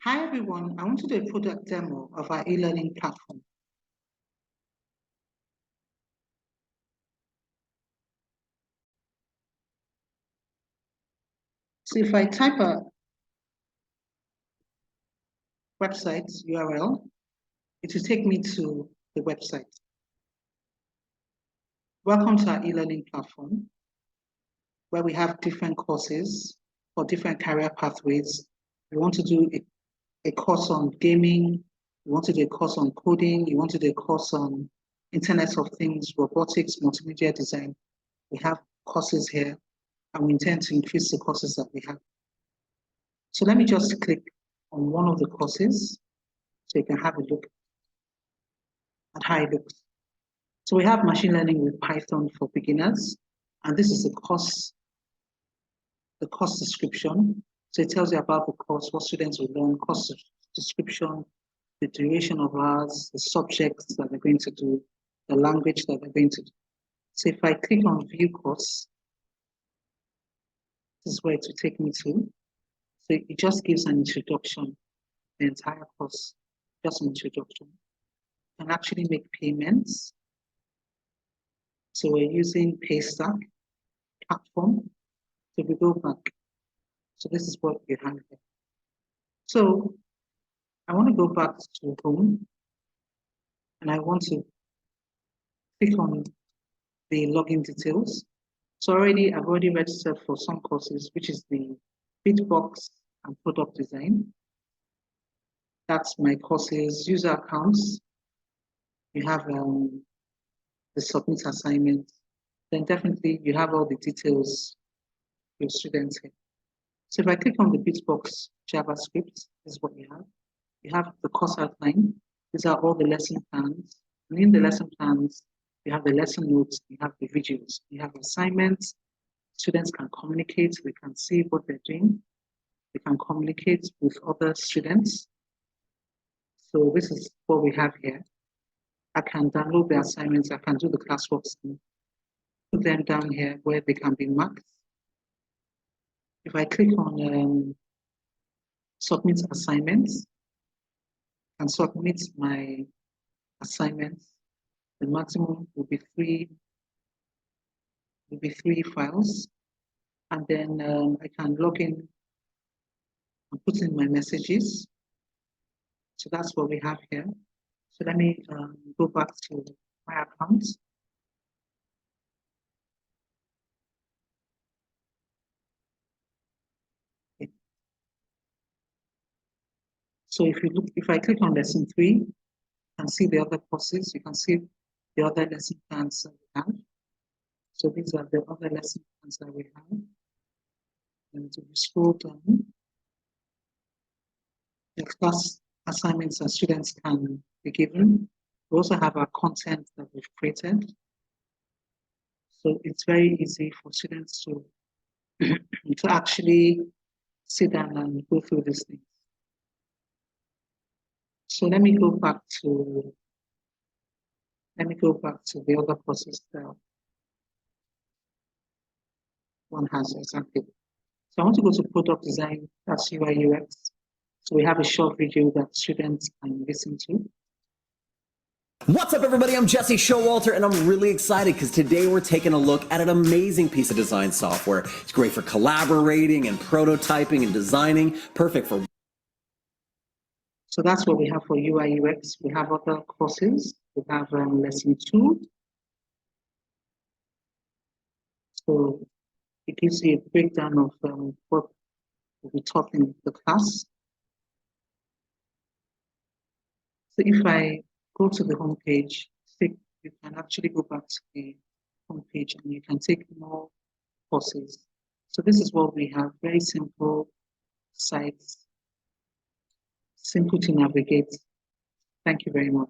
Hi everyone, I want to do a product demo of our e-learning platform. So if I type a website URL, it will take me to the website. Welcome to our e-learning platform, where we have different courses for different career pathways. You want to do a course on gaming, you want to do a course on coding, you want to do a course on Internet of Things, robotics, multimedia design. We have courses here, and we intend to increase the courses that we have. So let me just click on one of the courses so you can have a look at how it looks. So we have machine learning with Python for beginners, and this is the course description. So it tells you about the course, what students will learn, course description, the duration of hours, the subjects that they're going to do, the language that they're going to do. So if I click on view course, this is where it will take me to. So it just gives an introduction, the entire course, just an introduction. You can actually make payments. So we're using Paystack platform. So we go back. So this is what we have here. So I want to go back to home, and I want to click on the login details. So I've already registered for some courses, which is the Bitbox and product design. That's my courses, user accounts. You have the submit assignment. Then definitely you have all the details for your students here. So if I click on the Bitbox JavaScript, this is what you have. You have the course outline. These are all the lesson plans. And in the lesson plans, you have the lesson notes, you have the videos, you have assignments. Students can communicate, they can see what they're doing. They can communicate with other students. So this is what we have here. I can download the assignments, I can do the classworks, and put them down here where they can be marked. If I click on submit assignments and submit my assignments, the maximum will be three files. And then I can log in and put in my messages. So that's what we have here. So let me go back to my account. Okay. So if I click on lesson 3, you can see the other courses, you can see the other lesson plans that we have. So these are the other lesson plans that we have. And if you scroll down, the class assignments that students can be given. We also have our content that we've created. So it's very easy for students to, to actually sit down and go through these things. So let me go back to the other courses that one has exactly. So I want to go to product design, that's UI UX. So we have a short video that students can listen to. What's up everybody, I'm Jesse Showalter and I'm really excited because today we're taking a look at an amazing piece of design software. It's great for collaborating and prototyping and designing, perfect for... So that's what we have for UI UX. We have other courses. We have lesson 2. So it gives you a breakdown of what will be taught in the class. So if I go to the home page, you can actually go back to the home page and you can take more courses. So this is what we have, very simple sites, simple to navigate. Thank you very much.